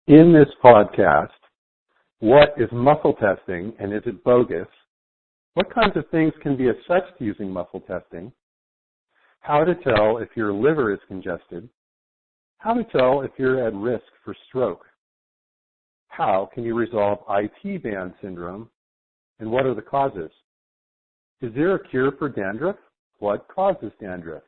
In this podcast, what is muscle testing and is it bogus? What kinds of things can be assessed using muscle testing? How to tell if your liver is congested? How to tell if you're at risk for stroke? How can you resolve IT band syndrome? And what are the causes? Is there a cure for dandruff? What causes dandruff?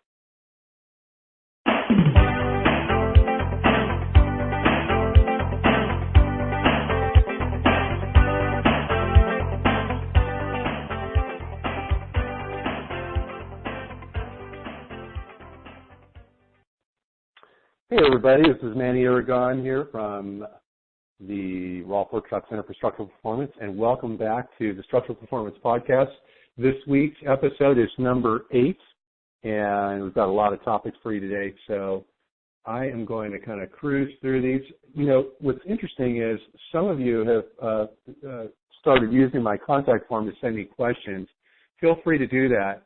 Hey everybody, this is Manny Aragon here from the Rolf Workshop Center for Structural Performance, and welcome back to the Structural Performance Podcast. This week's episode is number 8, and we've got a lot of topics for you today, so I am going to kind of cruise through these. You know, what's interesting is some of you have started using my contact form to send me questions. Feel free to do that.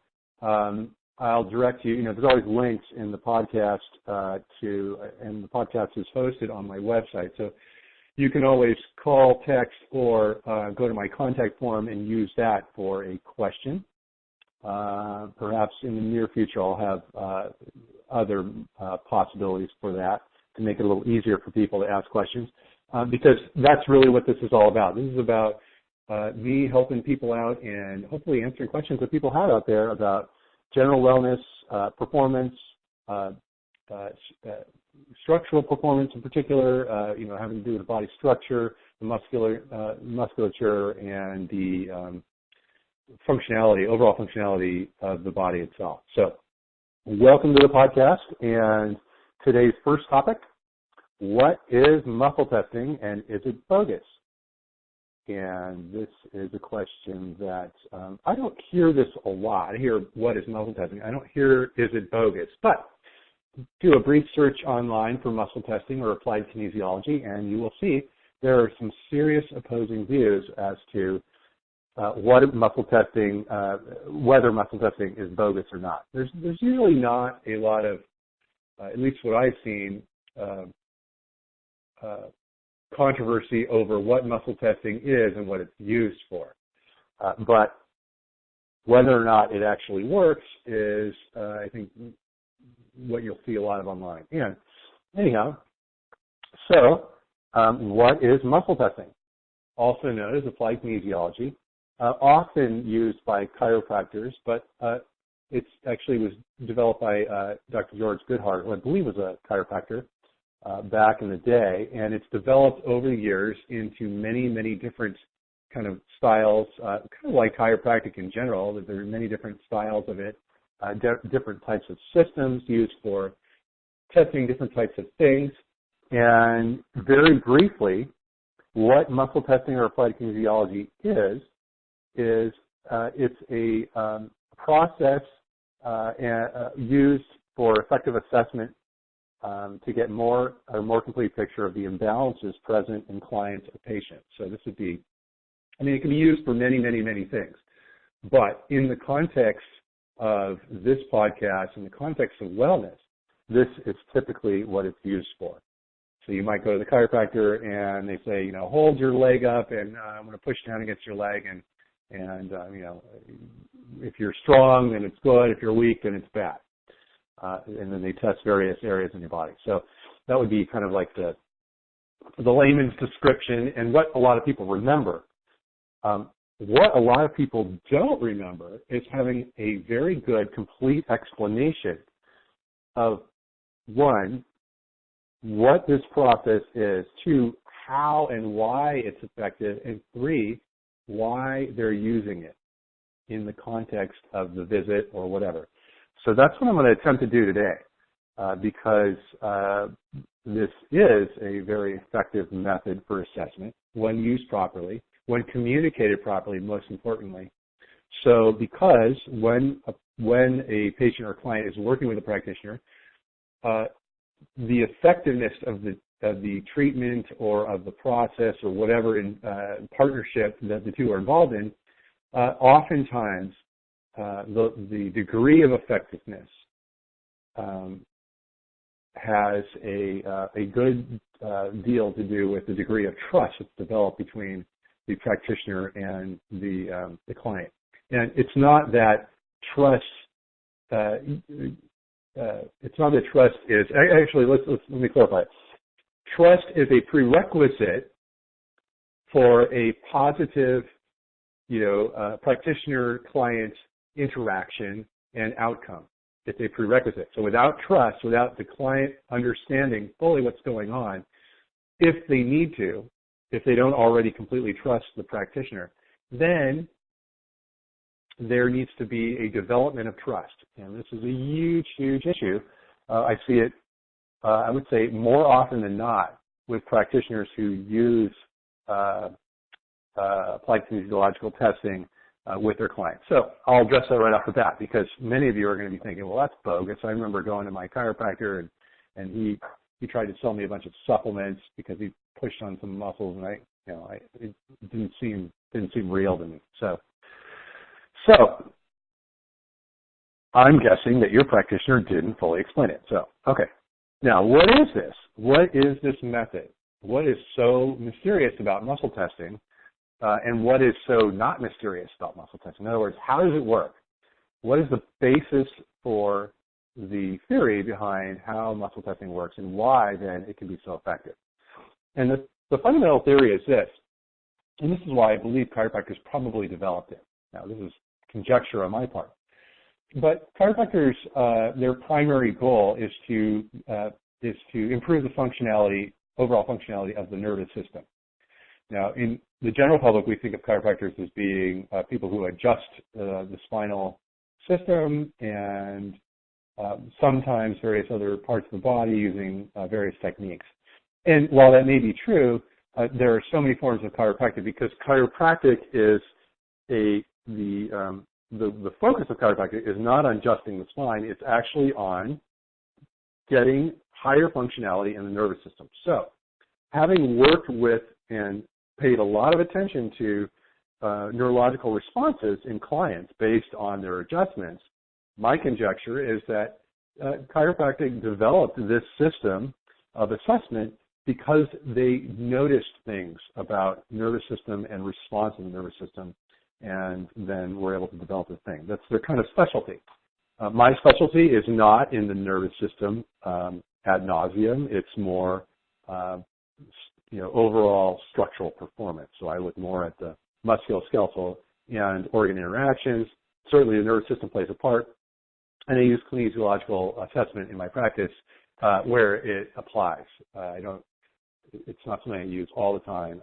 I'll direct you, there's always links in the podcast and the podcast is hosted on my website. So you can always call, text, or go to my contact form and use that for a question. Perhaps in the near future I'll have other possibilities for that to make it a little easier for people to ask questions because that's really what this is all about. This is about me helping people out and hopefully answering questions that people have out there about general wellness, performance, structural performance in particular, having to do with the body structure, the musculature, and the overall functionality of the body itself. So, welcome to the podcast, and today's first topic, what is muscle testing and is it bogus? And this is a question that I don't hear this a lot. I hear, what is muscle testing? I don't hear, is it bogus? But do a brief search online for muscle testing or applied kinesiology, and you will see there are some serious opposing views as to whether muscle testing is bogus or not. There's usually not a lot of, at least what I've seen, controversy over what muscle testing is and what it's used for. But whether or not it actually works is, I think, what you'll see a lot of online. And anyhow, so what is muscle testing? Also known as applied kinesiology, often used by chiropractors, but it actually was developed by Dr. George Goodhart, who I believe was a chiropractor, back in the day, and it's developed over the years into many, many different kind of styles, kind of like chiropractic in general, that there are many different styles of it, different types of systems used for testing different types of things. And very briefly, what muscle testing or applied kinesiology is it's a process used for effective assessment to get a more complete picture of the imbalances present in clients or patients. So this would be, it can be used for many, many, many things. But in the context of this podcast, in the context of wellness, this is typically what it's used for. So you might go to the chiropractor and they say, hold your leg up and I'm going to push down against your leg and if you're strong, then it's good. If you're weak, then it's bad. And then they test various areas in your body. So that would be kind of like the layman's description and what a lot of people remember. What a lot of people don't remember is having a very good, complete explanation of, 1, what this process is, 2, how and why it's effective, and 3, why they're using it in the context of the visit or whatever. So that's what I'm going to attempt to do today because this is a very effective method for assessment when used properly, when communicated properly, most importantly. So because when a patient or client is working with a practitioner, the effectiveness of the treatment or of the process or whatever in partnership that the two are involved in, oftentimes the degree of effectiveness has a good deal to do with the degree of trust that's developed between the practitioner and the client. And it's not that trust. It's not that trust is actually. Let me clarify. Trust is a prerequisite for a positive, practitioner-client interaction and outcome. It's a prerequisite. So without trust, without the client understanding fully what's going on, if they need to, if they don't already completely trust the practitioner, then there needs to be a development of trust. And this is a huge, huge issue. I see it, I would say, more often than not with practitioners who use applied kinesiological testing with their clients. So I'll address that right off the bat because many of you are going to be thinking, well, that's bogus. I remember going to my chiropractor and he tried to sell me a bunch of supplements because he pushed on some muscles and it didn't seem real to me. So I'm guessing that your practitioner didn't fully explain it. So, okay. Now, what is this? What is this method? What is so mysterious about muscle testing? And what is so not mysterious about muscle testing? In other words, how does it work? What is the basis for the theory behind how muscle testing works and why then it can be so effective? And the fundamental theory is this, and this is why I believe chiropractors probably developed it. Now, this is conjecture on my part. But chiropractors, their primary goal is to improve the functionality, overall functionality of the nervous system. Now, in the general public, we think of chiropractors as being people who adjust the spinal system and sometimes various other parts of the body using various techniques. And while that may be true, there are so many forms of chiropractic because chiropractic is the focus of chiropractic is not on adjusting the spine, it's actually on getting higher functionality in the nervous system. So, having worked with and paid a lot of attention to neurological responses in clients based on their adjustments, my conjecture is that chiropractic developed this system of assessment because they noticed things about nervous system and response in the nervous system and then were able to develop a thing. That's their kind of specialty. My specialty is not in the nervous system ad nauseum. It's more, overall structural performance. So I look more at the musculoskeletal and organ interactions. Certainly the nervous system plays a part. And I use kinesiological assessment in my practice where it applies. It's not something I use all the time.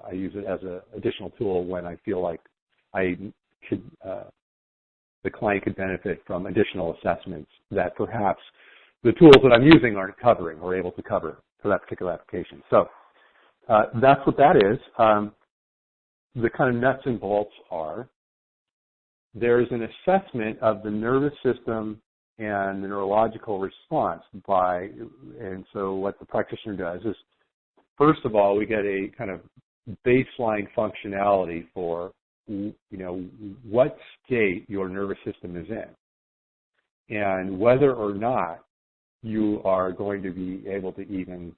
I use it as an additional tool when I feel like the client could benefit from additional assessments that perhaps the tools that I'm using aren't covering or able to cover for that particular application. So that's what that is. The kind of nuts and bolts are there's an assessment of the nervous system and the neurological response and so what the practitioner does is, first of all, we get a kind of baseline functionality for, what state your nervous system is in and whether or not you are going to be able to even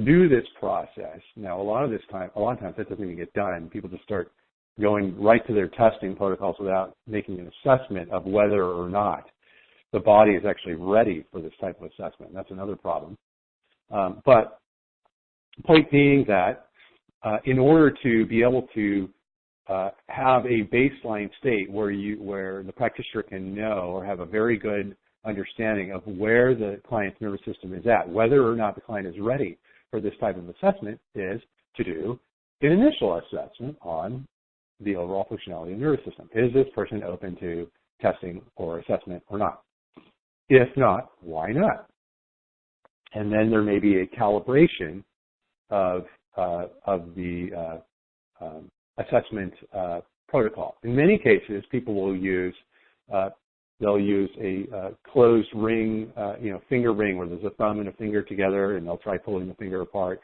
do this process. Now, a lot of times that doesn't even get done. People just start going right to their testing protocols without making an assessment of whether or not the body is actually ready for this type of assessment. That's another problem. But the point being that in order to be able to have a baseline state where the practitioner can know or have a very good understanding of where the client's nervous system is at, whether or not the client is ready for this type of assessment, is to do an initial assessment on the overall functionality of the nervous system. Is this person open to testing or assessment or not? If not, why not? And then there may be a calibration of the assessment protocol. In many cases, people will use they'll use a closed ring, finger ring where there's a thumb and a finger together, and they'll try pulling the finger apart.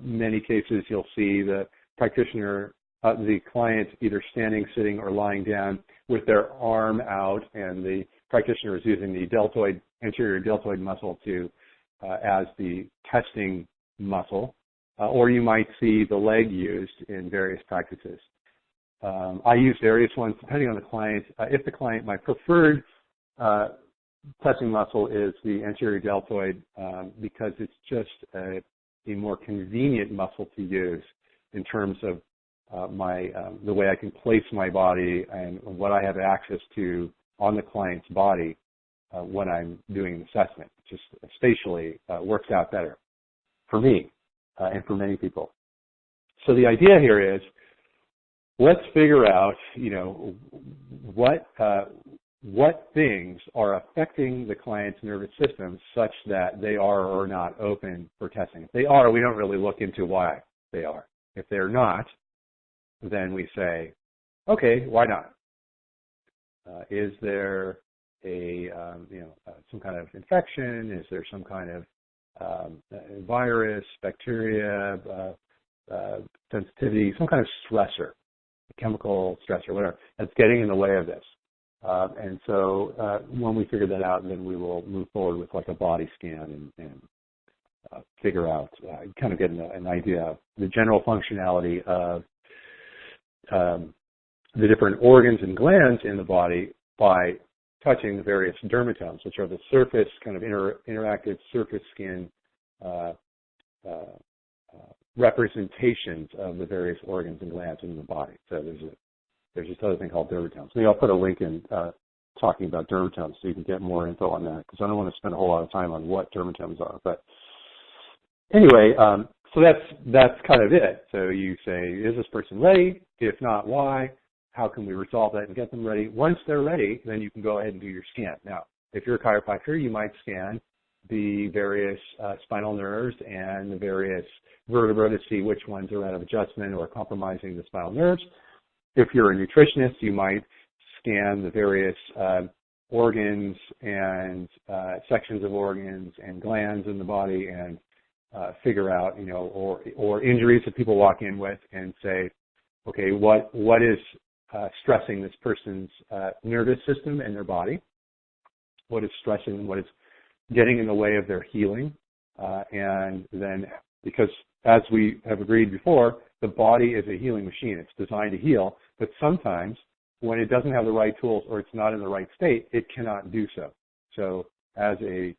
Many cases, you'll see the practitioner the client either standing, sitting, or lying down with their arm out, and the practitioner is using the anterior deltoid muscle as the testing muscle, or you might see the leg used in various practices. I use various ones depending on the client. My preferred testing muscle is the anterior deltoid because it's just a more convenient muscle to use in terms of the way I can place my body and what I have access to on the client's body when I'm doing an assessment. Just spatially works out better for me and for many people. So the idea here is, let's figure out, what things are affecting the client's nervous system such that they are or are not open for testing. If they are, we don't really look into why they are. If they're not, then we say, okay, why not? Is there some kind of infection? Is there some kind of virus, bacteria, sensitivity, some kind of stressor, chemical stressor, whatever, that's getting in the way of this? And so when we figure that out, then we will move forward with like a body scan and figure out, kind of get an idea of the general functionality of the different organs and glands in the body by touching the various dermatomes, which are the surface, kind of interactive surface skin representations of the various organs and glands in the body. So there's this other thing called dermatomes. Maybe I'll put a link in talking about dermatomes so you can get more info on that, because I don't want to spend a whole lot of time on what dermatomes are. But anyway, so that's kind of it. So you say, is this person ready? If not, why? How can we resolve that and get them ready? Once they're ready, then you can go ahead and do your scan. Now, if you're a chiropractor, you might scan the various spinal nerves and the various vertebrae to see which ones are out of adjustment or compromising the spinal nerves. If you're a nutritionist, you might scan the various organs and sections of organs and glands in the body and figure out, or injuries that people walk in with and say, okay, what is stressing this person's nervous system and their body? What is stressing them? What is getting in the way of their healing? And then, because as we have agreed before, the body is a healing machine. It's designed to heal, but sometimes when it doesn't have the right tools or it's not in the right state, it cannot do so. So as a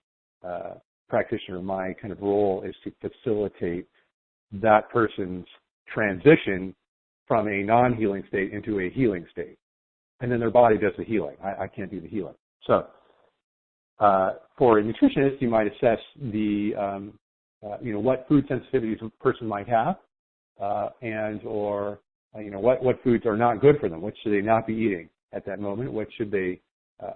practitioner, my kind of role is to facilitate that person's transition from a non-healing state into a healing state. And then their body does the healing. I can't do the healing. So for a nutritionist, you might assess the, what food sensitivities a person might have, what foods are not good for them. What should they not be eating at that moment? What should they,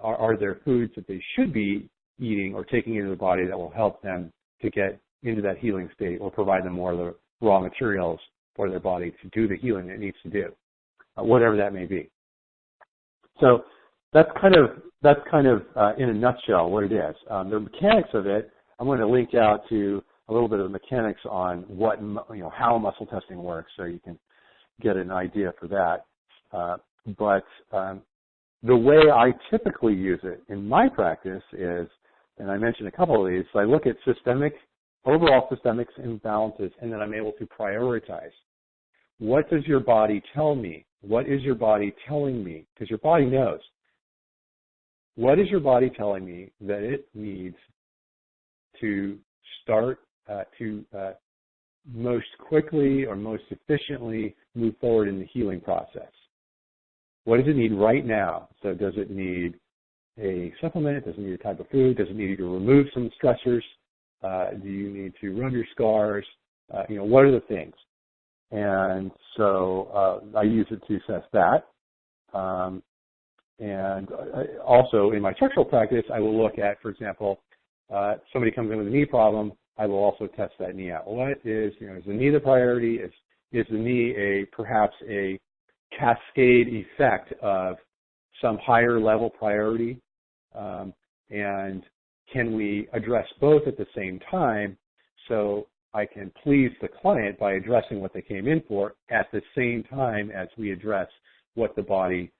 are there foods that they should be eating or taking into the body that will help them to get into that healing state or provide them more of the raw materials for their body to do the healing it needs to do, whatever that may be. So that's kind of in a nutshell what it is. The mechanics of it, I'm going to link out to a little bit of the mechanics on what, how muscle testing works, so you can get an idea for that. But the way I typically use it in my practice is, and I mentioned a couple of these, so I look at overall systemic imbalances, and then I'm able to prioritize. What does your body tell me? What is your body telling me? Because your body knows. What is your body telling me that it needs to start to most quickly or most efficiently move forward in the healing process? What does it need right now? So does it need a supplement? Does it need a type of food? Does it need you to remove some stressors? Do you need to rub your scars? What are the things? And so I use it to assess that. And also in my structural practice, I will look at, for example, somebody comes in with a knee problem, I will also test that knee out. What is, is the knee the priority? Is the knee perhaps a cascade effect of some higher level priority? And can we address both at the same time? So I can please the client by addressing what they came in for at the same time as we address what the body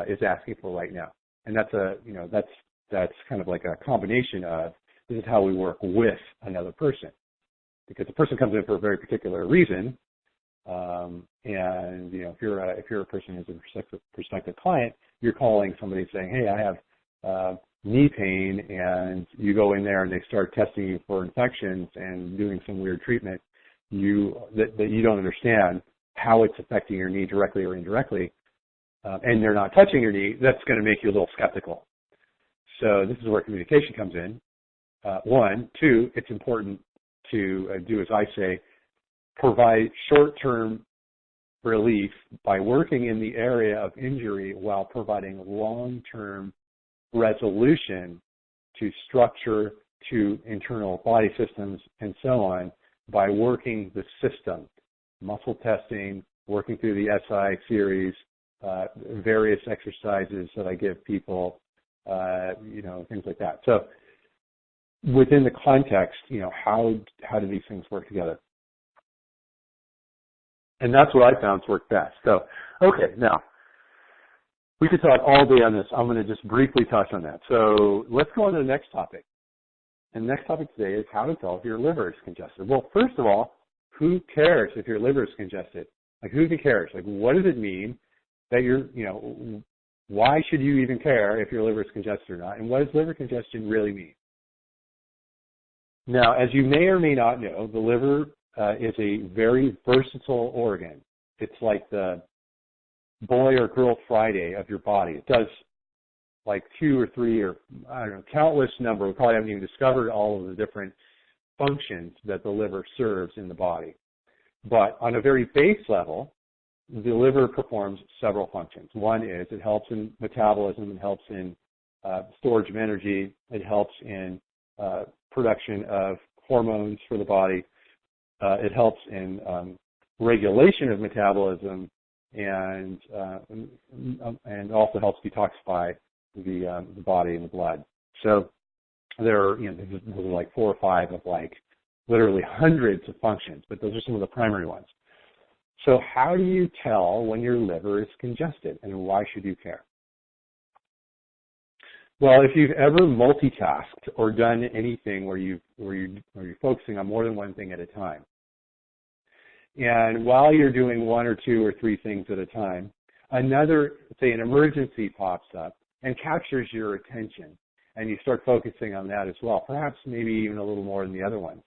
is asking for right now. And that's that's kind of like a combination of, this is how we work with another person, because the person comes in for a very particular reason. And if you're a person who's a prospective client, you're calling somebody saying, hey, I have knee pain, and you go in there and they start testing you for infections and doing some weird treatment that you don't understand how it's affecting your knee directly or indirectly, and they're not touching your knee. That's going to make you a little skeptical. So this is where communication comes in. One. Two, it's important to do as I say, provide short-term relief by working in the area of injury while providing long-term resolution to structure, to internal body systems, and so on, by working the system, muscle testing, working through the SI series, various exercises that I give people, things like that. So within the context, how do these things work together? And that's what I found to work best. So, okay, now, we could talk all day on this. I'm going to just briefly touch on that. So let's go on to the next topic. And the next topic today is how to tell if your liver is congested. Well, first of all, who cares if your liver is congested? Like, who cares? Like, what does it mean that why should you even care if your liver is congested or not? And what does liver congestion really mean? Now, as you may or may not know, the liver is a very versatile organ. It's like the boy or girl Friday of your body. It does like 2 or 3 or, countless number. We probably haven't even discovered all of the different functions that the liver serves in the body. But on a very base level, the liver performs several functions. One is it helps in metabolism, it helps in storage of energy, it helps in production of hormones for the body, it helps in regulation of metabolism, and also helps detoxify the body and the blood. So there are, there's like 4 or 5 of like literally hundreds of functions, but those are some of the primary ones. So how do you tell when your liver is congested, and why should you care? Well, if you've ever multitasked or done anything where you're focusing on more than one thing at a time, and while you're doing 1 or 2 or 3 things at a time, another, say an emergency pops up and captures your attention, and you start focusing on that as well, perhaps maybe even a little more than the other one.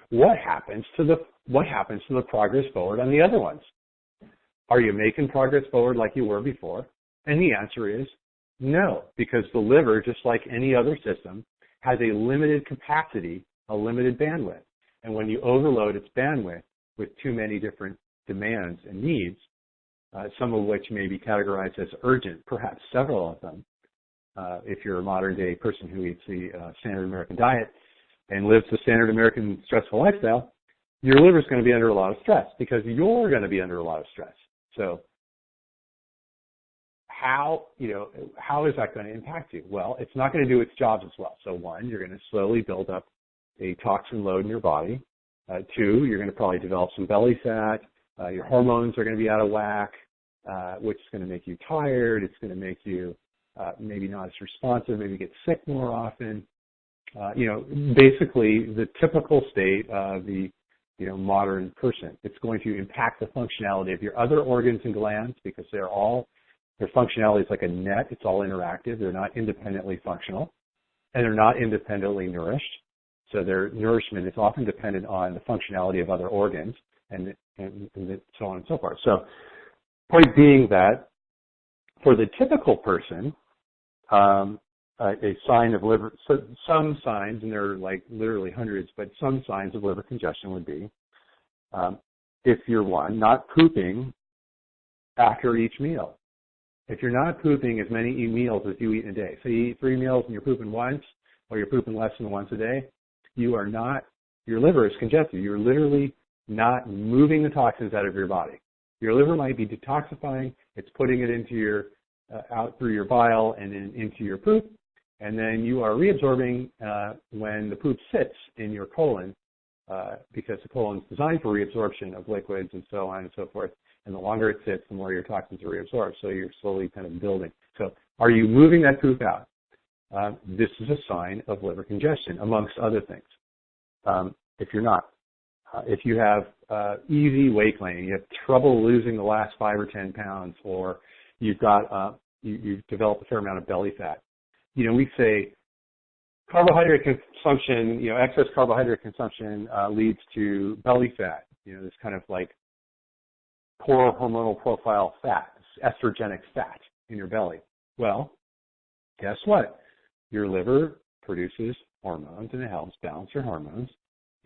What happens to the progress forward on the other ones? Are you making progress forward like you were before? And the answer is no, because the liver, just like any other system, has a limited capacity, a limited bandwidth. And when you overload its bandwidth with too many different demands and needs, some of which may be categorized as urgent, perhaps several of them, if you're a modern day person who eats the standard American diet and lives the standard American stressful lifestyle, your liver is going to be under a lot of stress because you're going to be under a lot of stress. So how is that going to impact you? Well, it's not going to do its job as well. So 1, you're going to slowly build up a toxin load in your body. 2, you're going to probably develop some belly fat. Your hormones are going to be out of whack, which is going to make you tired. It's going to make you maybe not as responsive, maybe get sick more often. Basically the typical state of the modern person. It's going to impact the functionality of your other organs and glands because their functionality is like a net. It's all interactive. They're not independently functional, and they're not independently nourished. So their nourishment is often dependent on the functionality of other organs, and so on and so forth. So, point being that for the typical person, a sign of liver, some signs, and there are like literally hundreds, but some signs of liver congestion would be if you're not pooping after each meal. If you're not pooping as many meals as you eat in a day, so you eat 3 meals and you're pooping once, or you're pooping less than once a day, your liver is congested. You're literally not moving the toxins out of your body. Your liver might be detoxifying. It's putting it into your out through your bile and into your poop, and then you are reabsorbing when the poop sits in your colon because the colon is designed for reabsorption of liquids and so on and so forth. And the longer it sits, the more your toxins are reabsorbed. So you're slowly kind of building. So are you moving that poop out? This is a sign of liver congestion, amongst other things. If you're not, if you have easy weight gain, you have trouble losing the last 5 or 10 pounds, or you've got you've developed a fair amount of belly fat. We say carbohydrate consumption, excess carbohydrate consumption leads to belly fat. This kind of like poor hormonal profile fat, estrogenic fat in your belly. Well, guess what? Your liver produces hormones and it helps balance your hormones.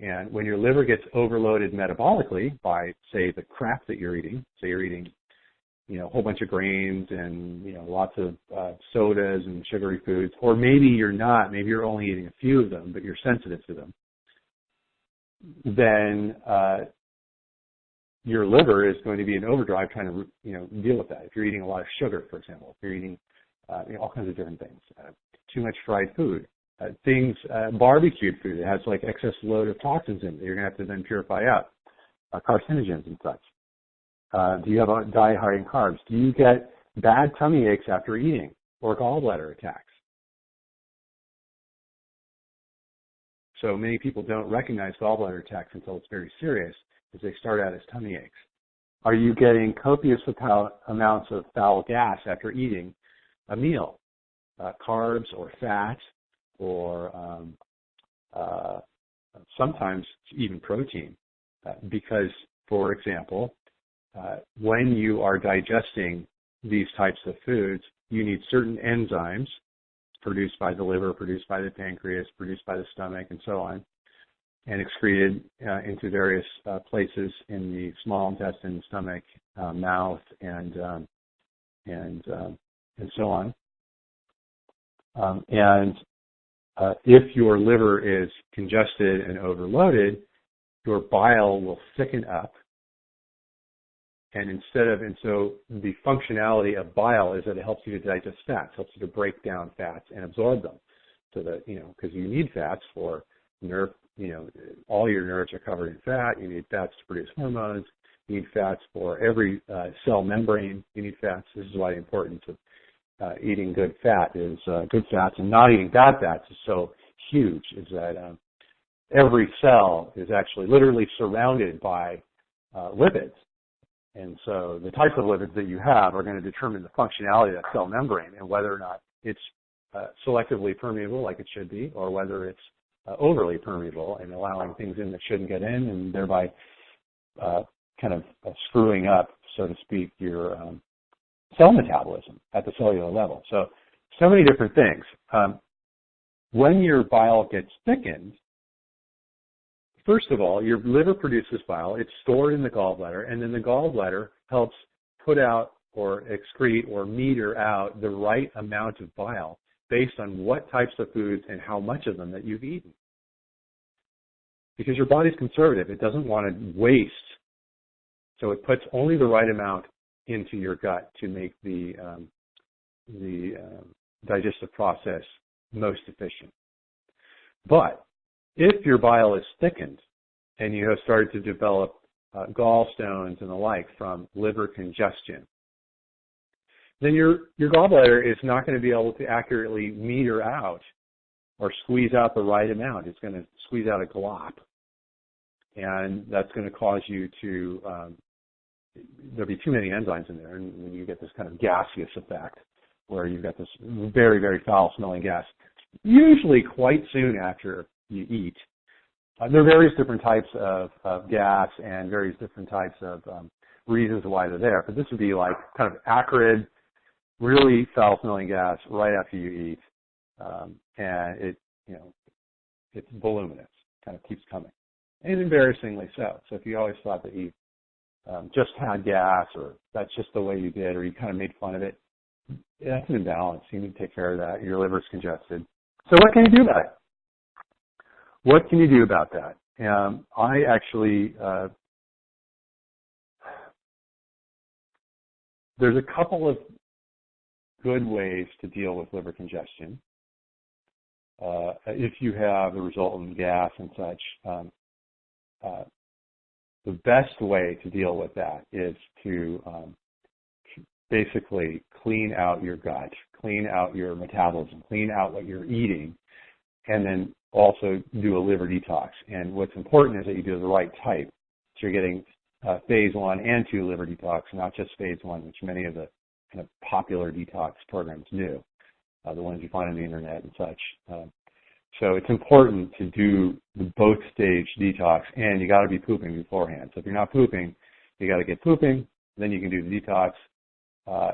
And when your liver gets overloaded metabolically by, say, the crap that you're eating, say you're eating, a whole bunch of grains and, lots of sodas and sugary foods, or maybe you're not, maybe you're only eating a few of them, but you're sensitive to them, then your liver is going to be in overdrive trying to, deal with that. If you're eating a lot of sugar, for example, if you're eating, all kinds of different things, too much fried food, barbecued food that has like excess load of toxins in it, you're going to have to then purify out, carcinogens and such. Do you have a diet high in carbs? Do you get bad tummy aches after eating or gallbladder attacks? So many people don't recognize gallbladder attacks until it's very serious, because they start out as tummy aches. Are you getting copious amounts of foul gas after eating a meal? Carbs or fat or sometimes even protein. Because, for example, when you are digesting these types of foods, you need certain enzymes produced by the liver, produced by the pancreas, produced by the stomach, and so on, and excreted into various places in the small intestine, stomach, mouth, and so on. If your liver is congested and overloaded, your bile will thicken up. And so the functionality of bile is that it helps you to digest fats, helps you to break down fats and absorb them. So that, because you need fats for nerve, all your nerves are covered in fat. You need fats to produce hormones. You need fats for every cell membrane. You need fats. This is why the importance of eating good fat is good fats, and not eating bad fats is so huge, is that every cell is actually literally surrounded by lipids. And so the types of lipids that you have are going to determine the functionality of that cell membrane and whether or not it's selectively permeable like it should be, or whether it's overly permeable and allowing things in that shouldn't get in, and thereby kind of screwing up, so to speak, your cell metabolism at the cellular level. So many different things. When your bile gets thickened, first of all, your liver produces bile. It's stored in the gallbladder, and then the gallbladder helps put out or excrete or meter out the right amount of bile based on what types of foods and how much of them that you've eaten. Because your body's conservative. It doesn't want to waste. So it puts only the right amount into your gut to make the digestive process most efficient. But if your bile is thickened and you have started to develop gallstones and the like from liver congestion, then your gallbladder is not going to be able to accurately meter out or squeeze out the right amount. It's going to squeeze out a glop. And that's going to cause you to, there'll be too many enzymes in there, and you get this kind of gaseous effect where you've got this very, very foul-smelling gas, usually quite soon after you eat. There are various different types of gas and various different types of reasons why they're there, but this would be like kind of acrid, really foul-smelling gas right after you eat, and it's voluminous, kind of keeps coming, and embarrassingly so. So if you always thought that you just had gas, or that's just the way you did, or you kind of made fun of it, that's an imbalance. You need to take care of that. Your liver's congested. So what can you do about it? What can you do about that? I actually, there's a couple of good ways to deal with liver congestion. If you have the resultant gas and such, the best way to deal with that is to basically clean out your gut, clean out your metabolism, clean out what you're eating, and then also do a liver detox. And what's important is that you do the right type. So you're getting phase 1 and 2 liver detox, not just phase 1, which many of the kind of popular detox programs do, the ones you find on the internet and such. So it's important to do the both stage detox, and you got to be pooping beforehand. So if you're not pooping, you got to get pooping, then you can do the detox,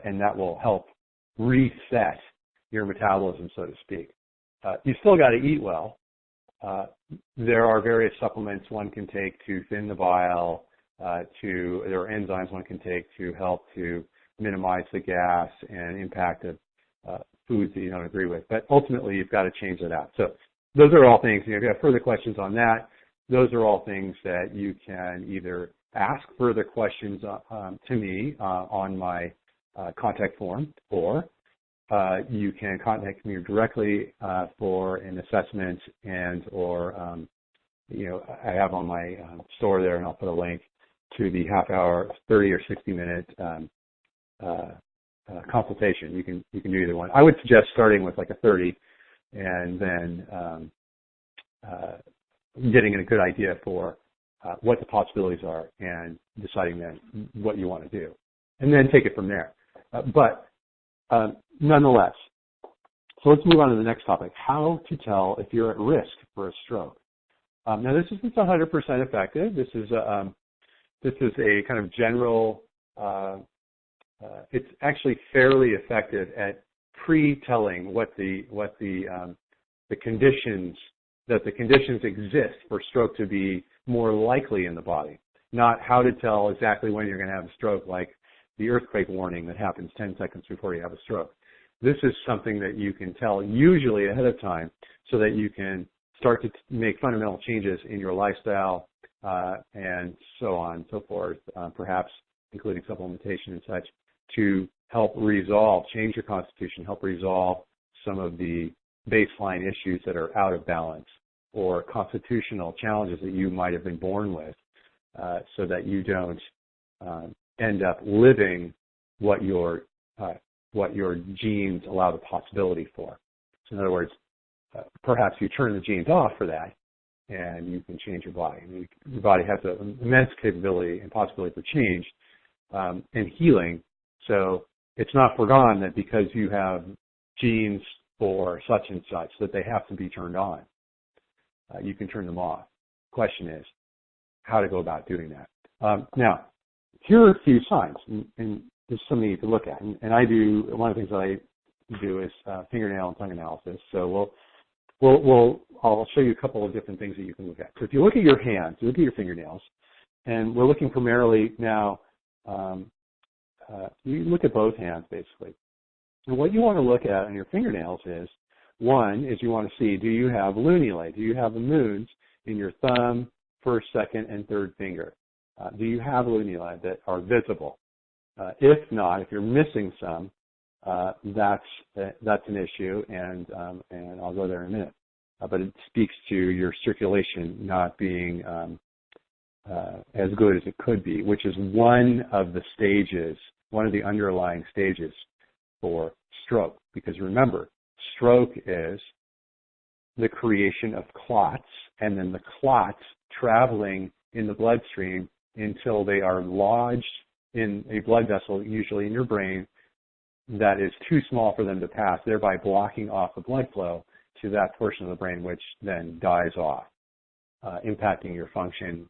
and that will help reset your metabolism, so to speak. You still got to eat well. There are various supplements one can take to thin the bile. There are enzymes one can take to help to minimize the gas and impact of foods that you don't agree with. But ultimately, you've got to change that out. So those are all things. If you have further questions on that, those are all things that you can either ask further questions to me on my contact form, or you can contact me directly for an assessment, and or I have on my store there, and I'll put a link to the half-hour, 30 or 60-minute consultation. You can do either one. I would suggest starting with like a 30, and then getting a good idea for what the possibilities are, and deciding then what you want to do, and then take it from there. But nonetheless, so let's move on to the next topic: how to tell if you're at risk for a stroke. Now, this isn't 100% effective. This is a kind of general. It's actually fairly effective at pre-telling what the conditions exist for stroke to be more likely in the body. Not how to tell exactly when you're going to have a stroke, like the earthquake warning that happens 10 seconds before you have a stroke. This is something that you can tell usually ahead of time, so that you can start to make fundamental changes in your lifestyle and so on and so forth, perhaps including supplementation and such, to help change your constitution, help resolve some of the baseline issues that are out of balance, or constitutional challenges that you might have been born with, so that you don't end up living what your genes allow the possibility for. So in other words, perhaps you turn the genes off for that, and you can change your body. I mean, your body has an immense capability and possibility for change and healing. So it's not foregone that because you have genes for such and such that they have to be turned on. You can turn them off. The question is how to go about doing that. Now, here are a few signs, and there's something you can look at. And I do, one of the things that I do is fingernail and tongue analysis. So I'll show you a couple of different things that you can look at. So if you look at your hands, you look at your fingernails, and we're looking primarily now, you look at both hands basically. And what you want to look at on your fingernails is, one is you want to see, do you have lunulae? Do you have the moons in your thumb, first, second, and third finger? Do you have lunulae that are visible? If not, if you're missing some, that's an issue, and I'll go there in a minute. But it speaks to your circulation not being as good as it could be, which is one of the underlying stages for stroke. Because remember, stroke is the creation of clots, and then the clots traveling in the bloodstream until they are lodged in a blood vessel, usually in your brain, that is too small for them to pass, thereby blocking off the blood flow to that portion of the brain, which then dies off, impacting your function,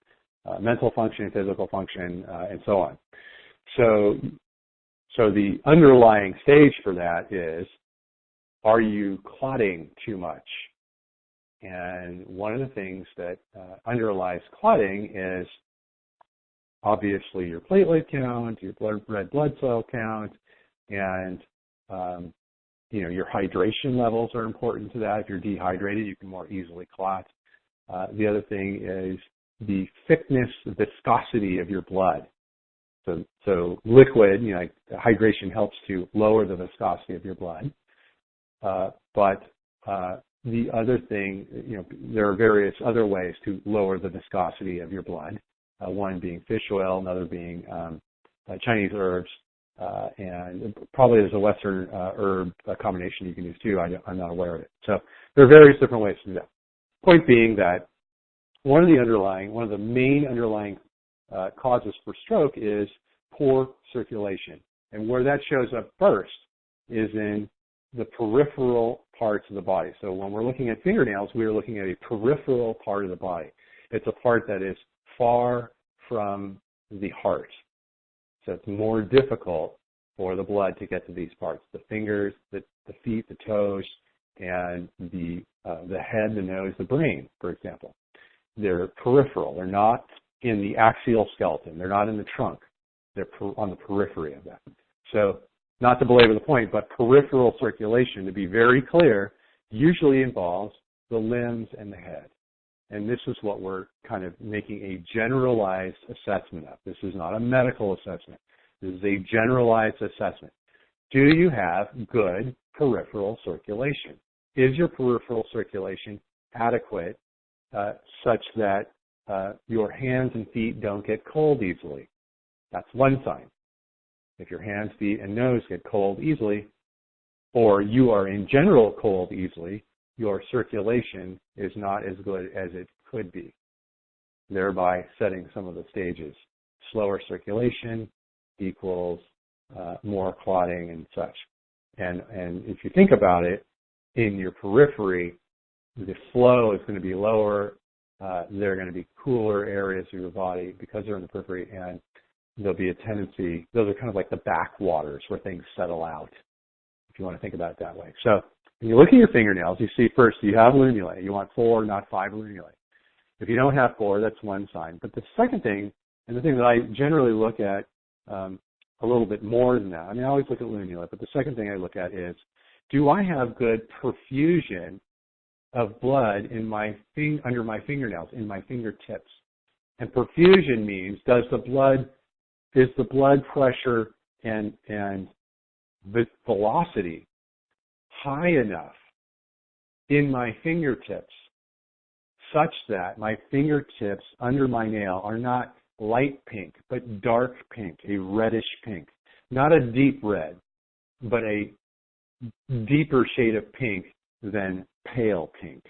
mental function, physical function, and so on. So the underlying stage for that is, are you clotting too much? And one of the things that underlies clotting is obviously your platelet count, your red blood cell count, and your hydration levels are important to that. If you're dehydrated, you can more easily clot. The other thing is the thickness, the viscosity of your blood. So liquid, hydration helps to lower the viscosity of your blood. But the other thing, there are various other ways to lower the viscosity of your blood. One being fish oil, another being Chinese herbs, and probably there's a Western herb combination you can use too. I'm not aware of it. So there are various different ways to do that. Point being that one of the main underlying causes for stroke is poor circulation. And where that shows up first is in the peripheral parts of the body. So when we're looking at fingernails, we are looking at a peripheral part of the body. It's a part that is far from the heart. So it's more difficult for the blood to get to these parts. The fingers, the feet, the toes, and the head, the nose, the brain, for example. They're peripheral. They're not in the axial skeleton. They're not in the trunk. They're on the periphery of that. So not to belabor the point, but peripheral circulation, to be very clear, usually involves the limbs and the head. And this is what we're kind of making a generalized assessment of. This is not a medical assessment. This is a generalized assessment. Do you have good peripheral circulation? Is your peripheral circulation adequate such that your hands and feet don't get cold easily? That's one sign. If your hands, feet, and nose get cold easily, or you are in general cold easily, your circulation is not as good as it could be, thereby setting some of the stages. Slower circulation equals more clotting and such. And if you think about it, in your periphery, the flow is going to be lower. There are going to be cooler areas of your body because they're in the periphery, and there'll be a tendency, those are kind of like the backwaters where things settle out, if you want to think about it that way. So when you look at your fingernails, you see first you have lunulae. You want 4, not 5 lunulae. If you don't have 4, that's one sign. But the second thing, and the thing that I generally look at a little bit more than that, I mean, I always look at lunulae, but the second thing I look at is, do I have good perfusion of blood in under my fingernails, in my fingertips? And perfusion means, is the blood pressure and the velocity high enough in my fingertips such that my fingertips under my nail are not light pink, but dark pink, a reddish pink. Not a deep red, but a deeper shade of pink than pale pink.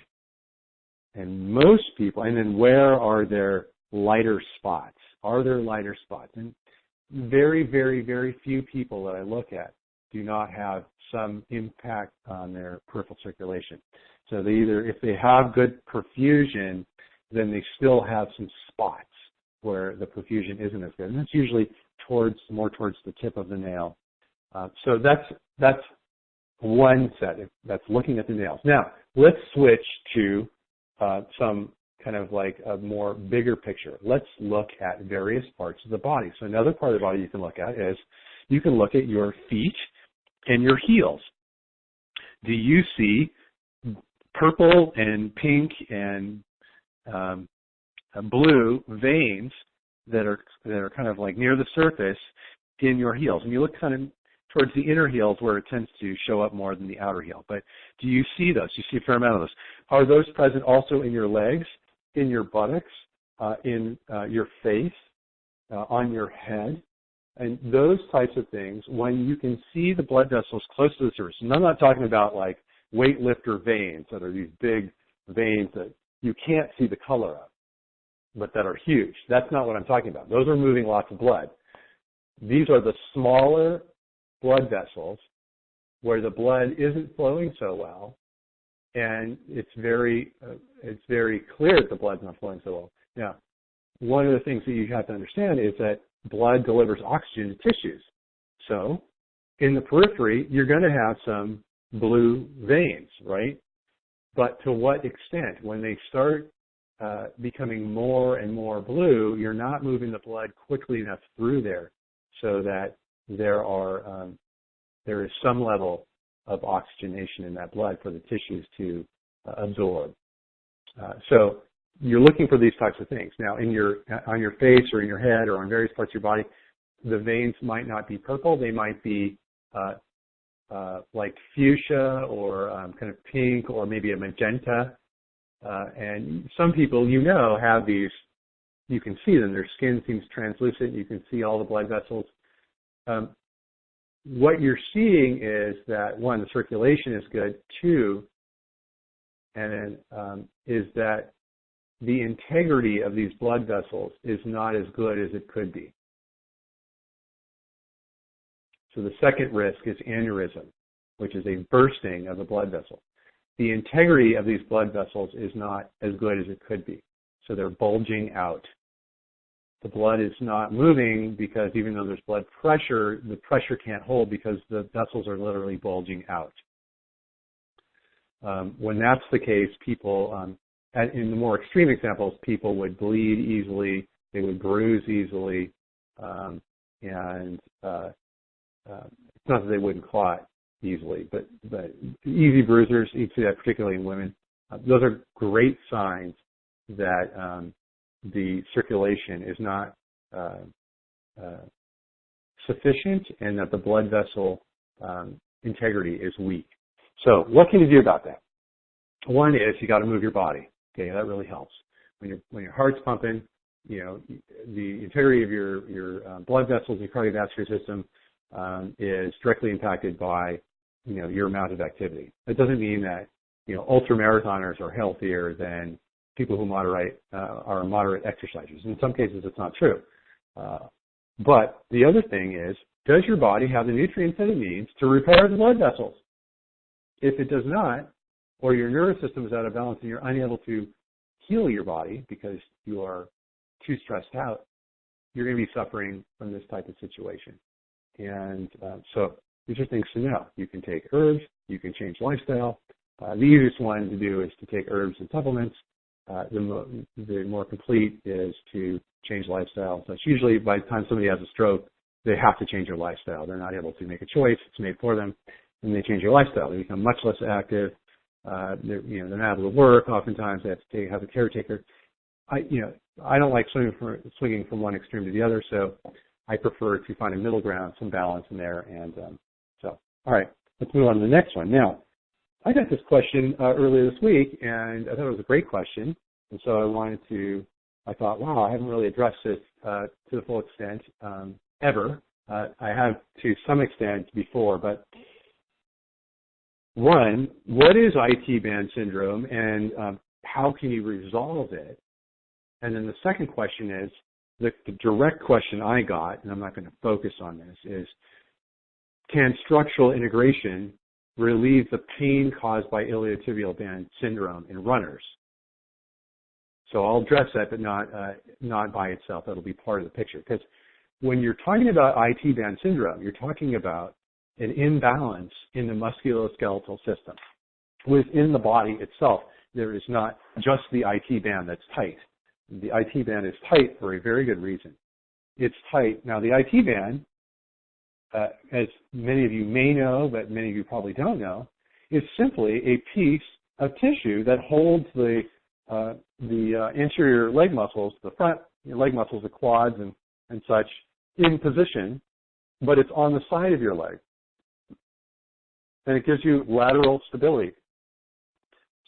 And most people, and then where are there lighter spots? Are there lighter spots? And very, very, very few people that I look at do not have some impact on their peripheral circulation. So they either, if they have good perfusion, then they still have some spots where the perfusion isn't as good. And that's usually more towards the tip of the nail. So that's one set. That's looking at the nails. Now, let's switch to some kind of like a more bigger picture. Let's look at various parts of the body. So another part of the body you can look at is you can look at your feet and your heels. Do you see purple and pink and blue veins that are kind of like near the surface in your heels? And you look kind of towards the inner heels where it tends to show up more than the outer heel. But do you see those? Do you see a fair amount of those? Are those present also in your legs, in your buttocks, in your face, on your head? And those types of things, when you can see the blood vessels close to the surface, and I'm not talking about like weightlifter veins that are these big veins that you can't see the color of, but that are huge. That's not what I'm talking about. Those are moving lots of blood. These are the smaller blood vessels where the blood isn't flowing so well, and it's very clear that the blood's not flowing so well. Now, one of the things that you have to understand is that blood delivers oxygen to tissues. So in the periphery, you're going to have some blue veins, right? But to what extent? When they start becoming more and more blue, you're not moving the blood quickly enough through there so that there is some level of oxygenation in that blood for the tissues to absorb. So you're looking for these types of things. Now, on your face or in your head or on various parts of your body, the veins might not be purple. They might be like fuchsia or kind of pink or maybe a magenta. And some people, have these, you can see them, their skin seems translucent, you can see all the blood vessels. What you're seeing is that, one, the circulation is good, two, and then is that the integrity of these blood vessels is not as good as it could be. So the second risk is aneurysm, which is a bursting of the blood vessel. The integrity of these blood vessels is not as good as it could be. So they're bulging out. The blood is not moving because even though there's blood pressure, the pressure can't hold because the vessels are literally bulging out. When that's the case, people, in the more extreme examples, people would bleed easily, they would bruise easily, and it's not that they wouldn't clot easily, but easy bruisers, you see that particularly in women. Those are great signs that the circulation is not sufficient and that the blood vessel integrity is weak. So what can you do about that? One is you got to move your body. Okay, that really helps. When your heart's pumping, the integrity of your blood vessels, your cardiovascular system is directly impacted by your amount of activity. It doesn't mean that ultramarathoners are healthier than people who are moderate exercisers. In some cases, it's not true. But the other thing is, does your body have the nutrients that it needs to repair the blood vessels? If it does not, or your nervous system is out of balance and you're unable to heal your body because you are too stressed out, you're going to be suffering from this type of situation. And so these are things to know. You can take herbs. You can change lifestyle. The easiest one to do is to take herbs and supplements. The more complete is to change lifestyle. So it's usually by the time somebody has a stroke, they have to change their lifestyle. They're not able to make a choice. It's made for them. And they change their lifestyle. They become much less active. They're not able to work. Oftentimes they have to have a caretaker. I don't like swinging from one extreme to the other, so I prefer to find a middle ground, some balance in there. And all right, let's move on to the next one. Now, I got this question earlier this week, and I thought it was a great question. And so I thought, wow, I haven't really addressed this to the full extent ever. I have to some extent before, but one, what is IT band syndrome and how can you resolve it? And then the second question is, the direct question I got, and I'm not going to focus on this, is can structural integration relieve the pain caused by iliotibial band syndrome in runners? So I'll address that, but not by itself. That'll be part of the picture. Because when you're talking about IT band syndrome, you're talking about an imbalance in the musculoskeletal system. Within the body itself, there is not just the IT band that's tight. The IT band is tight for a very good reason. It's tight. Now, the IT band, as many of you may know, but many of you probably don't know, is simply a piece of tissue that holds the anterior leg muscles, the front leg muscles, the quads and such, in position, but it's on the side of your leg. And it gives you lateral stability.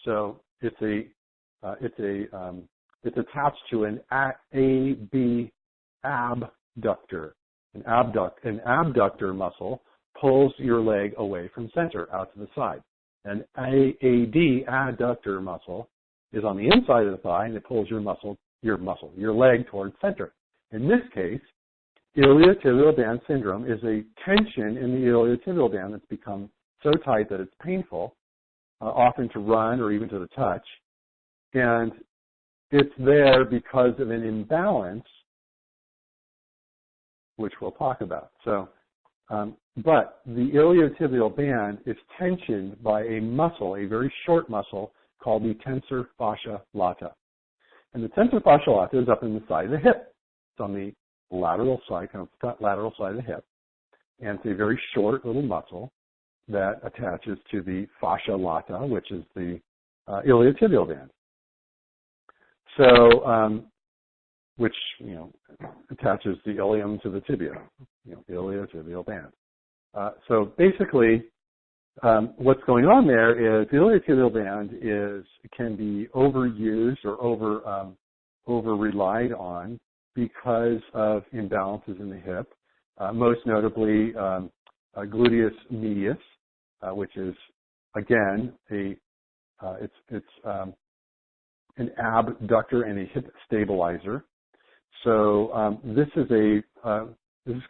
So it's attached to an abductor. An abductor muscle pulls your leg away from center out to the side. An adductor muscle is on the inside of the thigh and it pulls your leg towards center. In this case, iliotibial band syndrome is a tension in the iliotibial band that's become so tight that it's painful, often to run or even to the touch. And it's there because of an imbalance, which we'll talk about. So, but the iliotibial band is tensioned by a muscle, a very short muscle called the tensor fascia lata. And the tensor fascia lata is up in the side of the hip. It's on the lateral side, kind of front lateral side of the hip. And it's a very short little muscle that attaches to the fascia lata, which is the iliotibial band. So, which, attaches the ilium to the tibia, the iliotibial band. So basically, what's going on there is the iliotibial band can be overused or over relied on because of imbalances in the hip, most notably gluteus medius, which is again it's an abductor and a hip stabilizer. So this is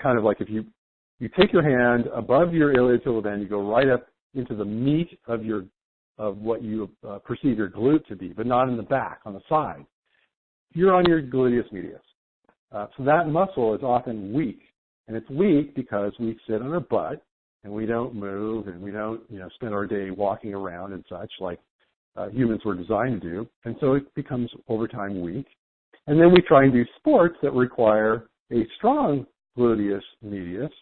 kind of like if you take your hand above your iliotibial band, you go right up into the meat of what you perceive your glute to be, but not in the back, on the side. You're on your gluteus medius. So that muscle is often weak, and it's weak because we sit on our butt and we don't move and we don't spend our day walking around and such like humans were designed to do, and so it becomes over time weak. And then we try and do sports that require a strong gluteus medius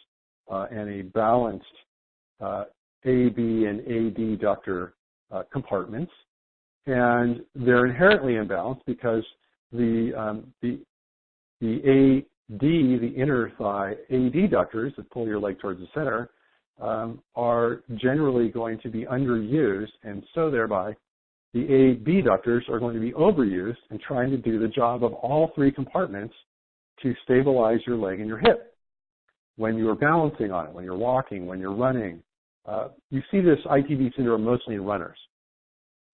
and a balanced AB and adductor compartments, and they're inherently imbalanced because the AD, the inner thigh adductors that pull your leg towards the center, are generally going to be underused, and so thereby the abductors are going to be overused and trying to do the job of all three compartments to stabilize your leg and your hip. When you're balancing on it, when you're walking, when you're running, you see this ITB syndrome mostly in runners.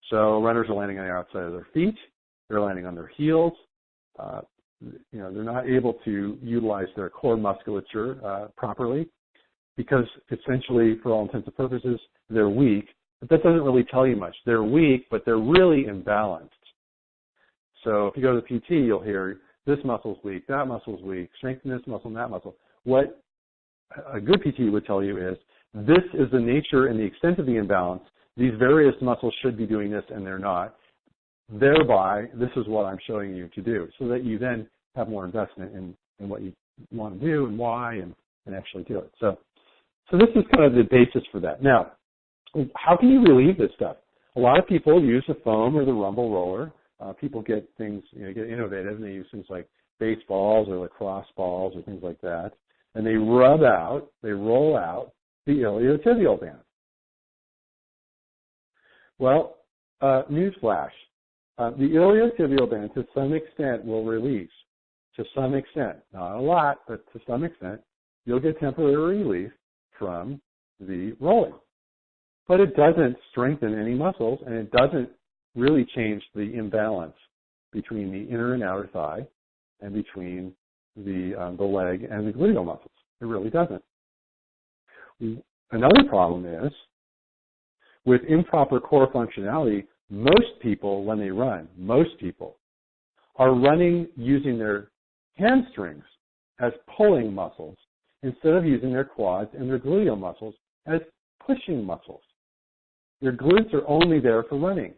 So runners are landing on the outside of their feet, they're landing on their heels, they're not able to utilize their core musculature properly because essentially, for all intents and purposes, they're weak. But that doesn't really tell you much. They're weak, but they're really imbalanced. So if you go to the PT, you'll hear this muscle's weak, that muscle's weak, strengthen this muscle and that muscle. What a good PT would tell you is this is the nature and the extent of the imbalance. These various muscles should be doing this and they're not. Thereby, this is what I'm showing you to do, so that you then have more investment in what you want to do and why and actually do it. So this is kind of the basis for that. Now, how can you relieve this stuff? A lot of people use the foam or the rumble roller. People get things, get innovative, and they use things like baseballs or lacrosse balls or things like that, and they roll out the iliotibial band. Well, newsflash, the iliotibial band to some extent will release. To some extent, not a lot, but to some extent, you'll get temporary relief from the rolling. But it doesn't strengthen any muscles, and it doesn't really change the imbalance between the inner and outer thigh and between the leg and the gluteal muscles. It really doesn't. Another problem is, with improper core functionality, most people, when they run, are running using their hamstrings as pulling muscles instead of using their quads and their gluteal muscles as pushing muscles. Your glutes are only there for running.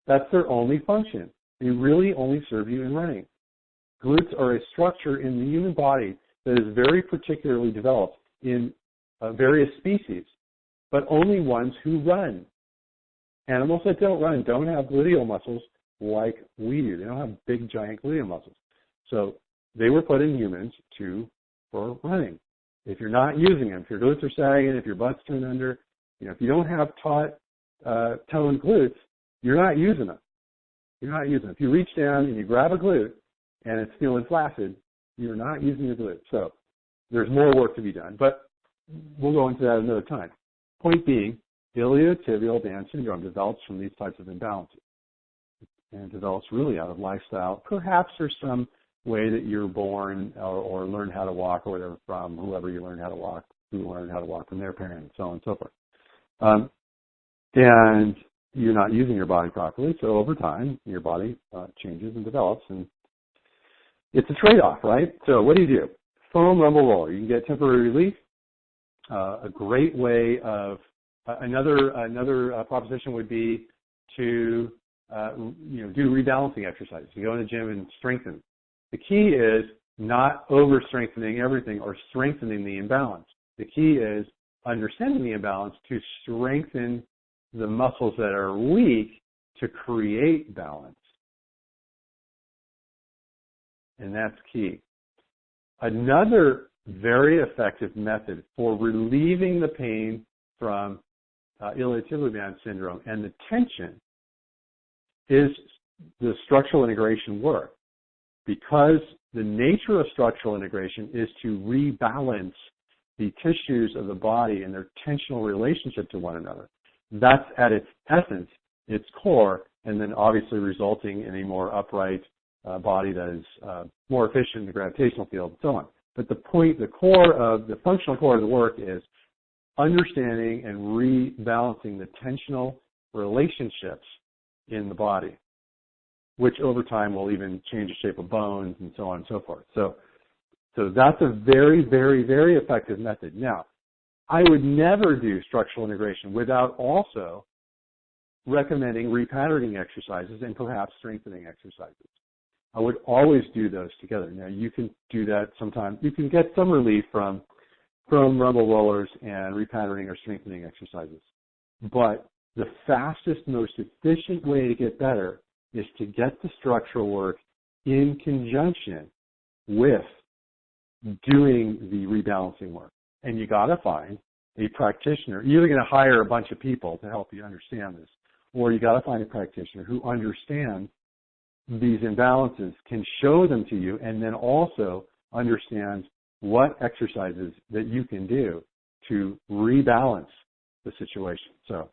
That's their only function. They really only serve you in running. Glutes are a structure in the human body that is very particularly developed in various species, but only ones who run. Animals that don't run don't have gluteal muscles like we do. They don't have big, giant gluteal muscles. So they were put in humans for running. If you're not using them, if your glutes are sagging, if your butt's turned under, if you don't have taut, toned glutes, you're not using them. You're not using them. If you reach down and you grab a glute and it's feeling flaccid, you're not using your glute. So there's more work to be done, but we'll go into that another time. Point being, iliotibial band syndrome develops from these types of imbalances and develops really out of lifestyle. Perhaps there's some way that you're born or learn how to walk or whatever from whoever you learn how to walk, who learned how to walk from their parents, so on and so forth. And you're not using your body properly, so over time, your body changes and develops, and it's a trade-off, right? So what do? Foam rumble roller. You can get temporary relief. A great way of another proposition would be to do rebalancing exercises. You go in the gym and strengthen. The key is not over-strengthening everything or strengthening the imbalance. The key is understanding the imbalance to strengthen the muscles that are weak to create balance. And that's key. Another very effective method for relieving the pain from Ilya-Tilley-Mann syndrome, and the tension is the structural integration work, because the nature of structural integration is to rebalance the tissues of the body and their tensional relationship to one another. That's at its essence, its core, and then obviously resulting in a more upright body that is more efficient in the gravitational field and so on. But the functional core of the work is understanding and rebalancing the tensional relationships in the body, which over time will even change the shape of bones and so on and so forth. So that's a very, very, very effective method. Now, I would never do structural integration without also recommending repatterning exercises and perhaps strengthening exercises. I would always do those together. Now, you can do that sometimes. You can get some relief from rumble rollers and repatterning or strengthening exercises. But the fastest, most efficient way to get better is to get the structural work in conjunction with doing the rebalancing work. And you got to find a practitioner. You're either going to hire a bunch of people to help you understand this, or you got to find a practitioner who understands these imbalances, can show them to you, and then also understands what exercises that you can do to rebalance the situation. So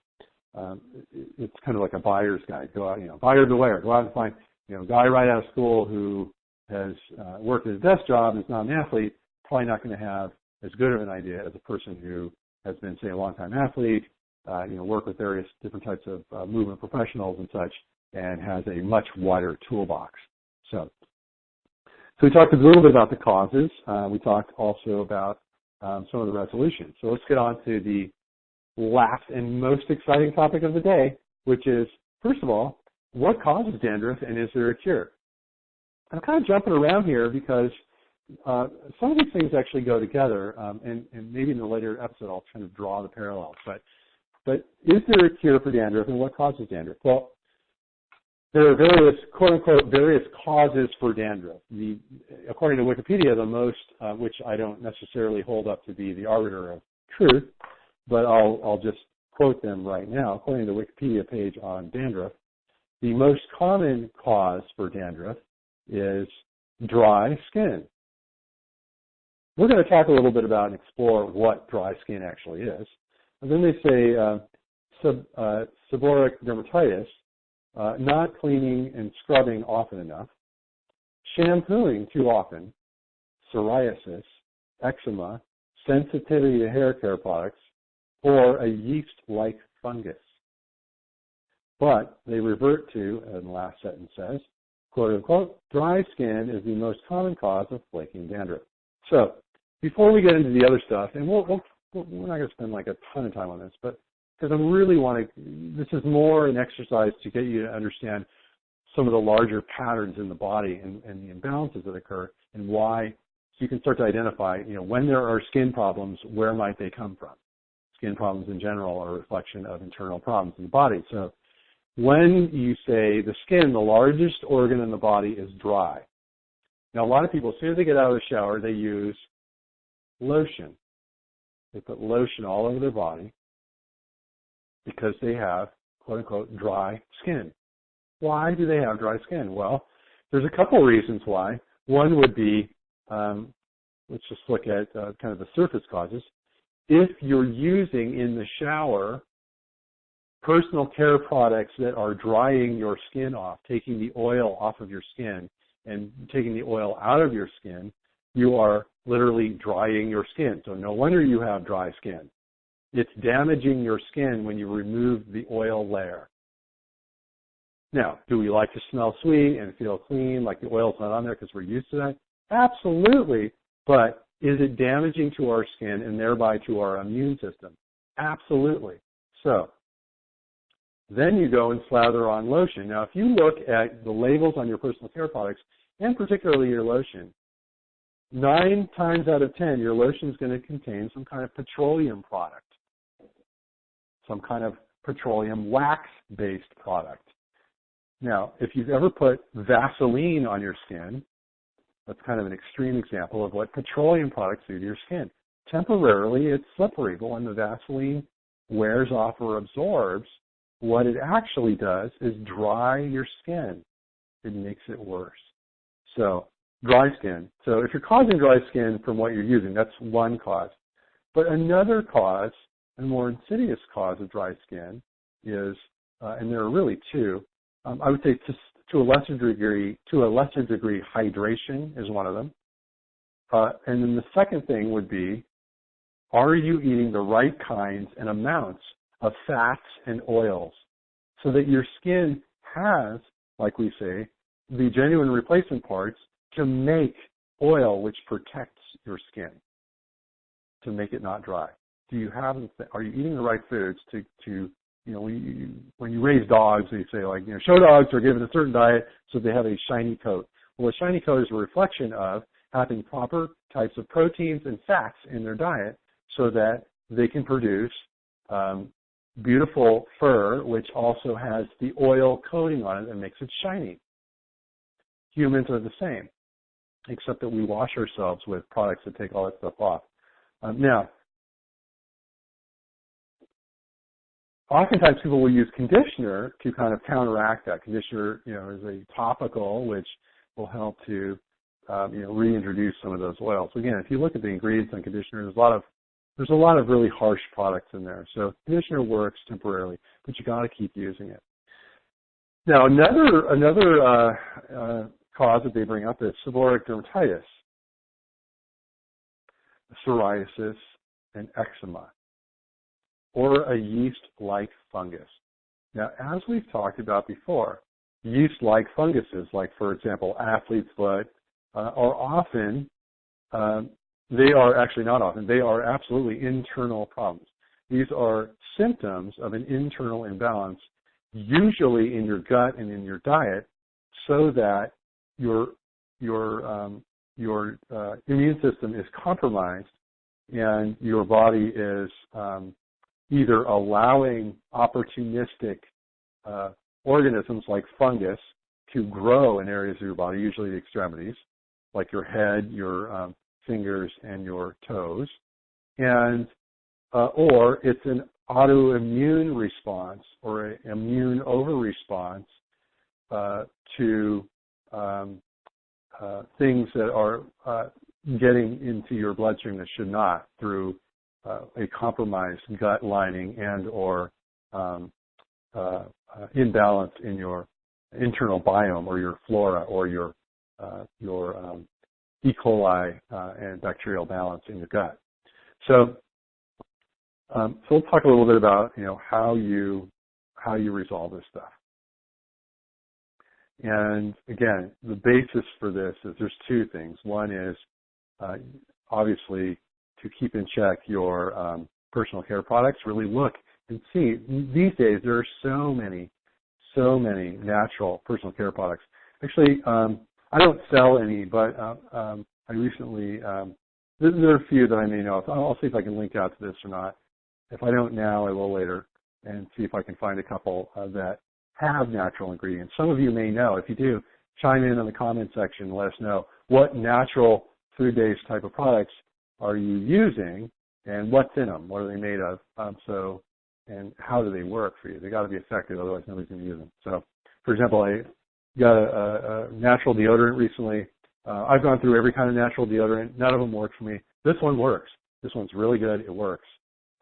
it's kind of like a buyer's guide. Go out, buyer beware. Go out and find, a guy right out of school who has worked at a desk job and is not an athlete, probably not going to have as good of an idea as a person who has been, say, a long-time athlete, worked with various different types of movement professionals and such, and has a much wider toolbox. So we talked a little bit about the causes. We talked also about some of the resolutions. So let's get on to the last and most exciting topic of the day, which is, first of all, what causes dandruff and is there a cure? I'm kind of jumping around here because some of these things actually go together, and maybe in the later episode I'll kind of draw the parallels. But is there a cure for dandruff and what causes dandruff? Well, there are various, quote-unquote, various causes for dandruff. According to Wikipedia, the most, which I don't necessarily hold up to be the arbiter of truth, but I'll just quote them right now. According to the Wikipedia page on dandruff, the most common cause for dandruff is dry skin. We're going to talk a little bit about and explore what dry skin actually is. And then they say seborrheic dermatitis, not cleaning and scrubbing often enough, shampooing too often, psoriasis, eczema, sensitivity to hair care products, or a yeast-like fungus. But they revert to, and the last sentence says, quote unquote, dry skin is the most common cause of flaking dandruff. So before we get into the other stuff, and we're not going to spend like a ton of time on this, but because I really want to, this is more an exercise to get you to understand some of the larger patterns in the body and the imbalances that occur and why, so you can start to identify, when there are skin problems, where might they come from? Skin problems in general are a reflection of internal problems in the body. So when you say the skin, the largest organ in the body is dry. Now, a lot of people, as soon as they get out of the shower, they use lotion. They put lotion all over their body because they have, quote unquote, dry skin. Why do they have dry skin? Well, there's a couple reasons why. One would be, let's just look at kind of the surface causes. If you're using in the shower personal care products that are drying your skin off, taking the oil off of your skin and taking the oil out of your skin, you are literally drying your skin. So no wonder you have dry skin. It's damaging your skin when you remove the oil layer. Now, do we like to smell sweet and feel clean, like the oil's not on there because we're used to that? Absolutely. But is it damaging to our skin and thereby to our immune system? Absolutely. So then you go and slather on lotion. Now, if you look at the labels on your personal care products, and particularly your lotion, 9 times out of 10, your lotion is going to contain some kind of petroleum product, some kind of petroleum wax-based product. Now, if you've ever put Vaseline on your skin, that's kind of an extreme example of what petroleum products do to your skin. Temporarily, it's slippery, but when the Vaseline wears off or absorbs, what it actually does is dry your skin. It makes it worse. So dry skin. So if you're causing dry skin from what you're using, that's one cause. But another cause, a more insidious cause of dry skin is, and there are really two, I would say to a lesser degree, hydration is one of them. And then the second thing would be, are you eating the right kinds and amounts of fats and oils so that your skin has, like we say, the genuine replacement parts to make oil which protects your skin, to make it not dry? Are you eating the right foods to when you raise dogs, they say, like, show dogs are given a certain diet so they have a shiny coat. Well, a shiny coat is a reflection of having proper types of proteins and fats in their diet so that they can produce beautiful fur, which also has the oil coating on it that makes it shiny. Humans are the same, except that we wash ourselves with products that take all that stuff off. Now, oftentimes people will use conditioner to kind of counteract that. Conditioner, is a topical which will help to, reintroduce some of those oils. So again, if you look at the ingredients on conditioner, there's a lot of really harsh products in there. So conditioner works temporarily, but you got to keep using it. Now, another cause that they bring up is seborrheic dermatitis, psoriasis, and eczema, or a yeast-like fungus. Now, as we've talked about before, yeast-like funguses, like, for example, athlete's foot, are often, they are absolutely internal problems. These are symptoms of an internal imbalance, usually in your gut and in your diet, so that your immune system is compromised and your body is either allowing opportunistic organisms like fungus to grow in areas of your body, usually the extremities, like your head, your fingers, and your toes, and or it's an autoimmune response or an immune over-response to things that are getting into your bloodstream that should not, through a compromised gut lining and or imbalance in your internal biome or your flora or your E. coli and bacterial balance in your gut. So let's talk a little bit about how you resolve this stuff. And again, the basis for this is there's two things. One is obviously to keep in check your personal care products. Really look and see. These days there are so many natural personal care products. Actually, I don't sell any, but I recently, there are a few that I may know. I'll see if I can link out to this or not. If I don't now, I will later, and see if I can find a couple that have natural ingredients. Some of you may know. If you do, chime in the comment section and let us know what natural food-based type of products are you using and what's in them, what are they made of, and how do they work for you. They got to be effective, otherwise nobody's going to use them. So, for example, I got a natural deodorant recently. I've gone through every kind of natural deodorant. None of them work for me. This one works. This one's really good. It works.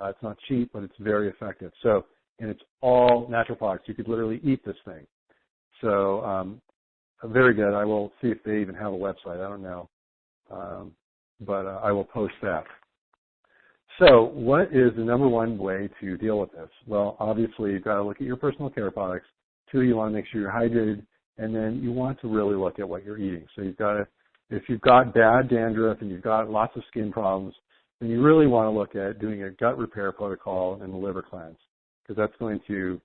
It's not cheap, but it's very effective. So, and it's all natural products. You could literally eat this thing. So, very good. I will see if they even have a website. I don't know. But I will post that. So what is the number one way to deal with this? Well, obviously, you've got to look at your personal care products. Two, you want to make sure you're hydrated. And then you want to really look at what you're eating. So you've got to, if you've got bad dandruff and you've got lots of skin problems, then you really want to look at doing a gut repair protocol and a liver cleanse, because that's going to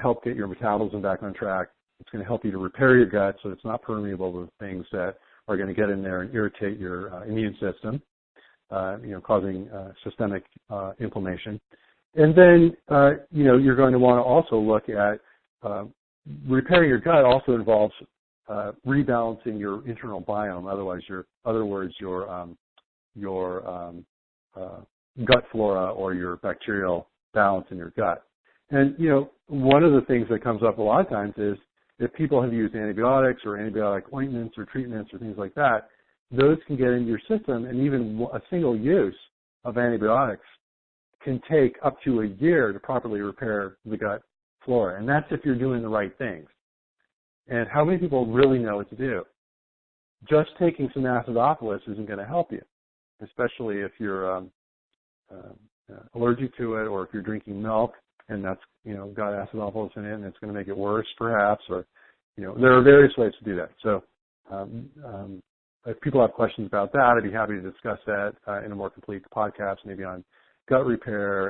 help get your metabolism back on track. It's going to help you to repair your gut so it's not permeable to things that are going to get in there and irritate your immune system, causing systemic inflammation. And then, you're going to want to also look at repairing your gut also involves rebalancing your internal biome. Other words, your gut flora or your bacterial balance in your gut. And, one of the things that comes up a lot of times is if people have used antibiotics or antibiotic ointments or treatments or things like that, those can get into your system, and even a single use of antibiotics can take up to a year to properly repair the gut flora. And that's if you're doing the right things. And how many people really know what to do? Just taking some acidophilus isn't going to help you, especially if you're allergic to it, or if you're drinking milk and that's got acidophilus in it, and it's going to make it worse, perhaps. Or there are various ways to do that. So if people have questions about that, I'd be happy to discuss that in a more complete podcast, maybe on gut repair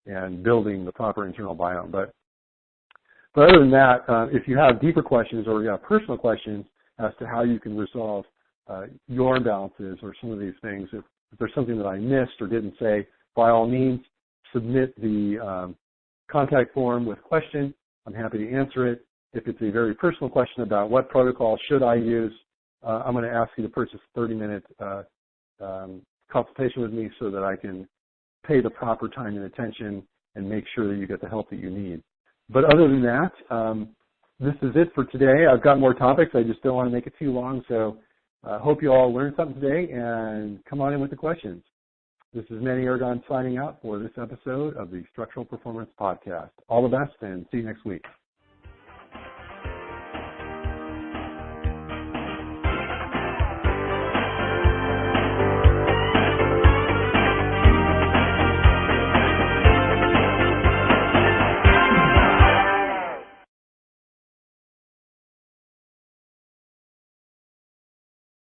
and building the proper internal biome. But other than that, if you have deeper questions or you have personal questions as to how you can resolve your imbalances or some of these things, if there's something that I missed or didn't say, by all means, submit the contact form with a question. I'm happy to answer it. If it's a very personal question about what protocol should I use, I'm going to ask you to purchase a 30-minute consultation with me so that I can pay the proper time and attention and make sure that you get the help that you need. But other than that, this is it for today. I've got more topics. I just don't want to make it too long. So I hope you all learned something today, and come on in with the questions. This is Manny Aragon signing out for this episode of the Structural Performance Podcast. All the best, and see you next week.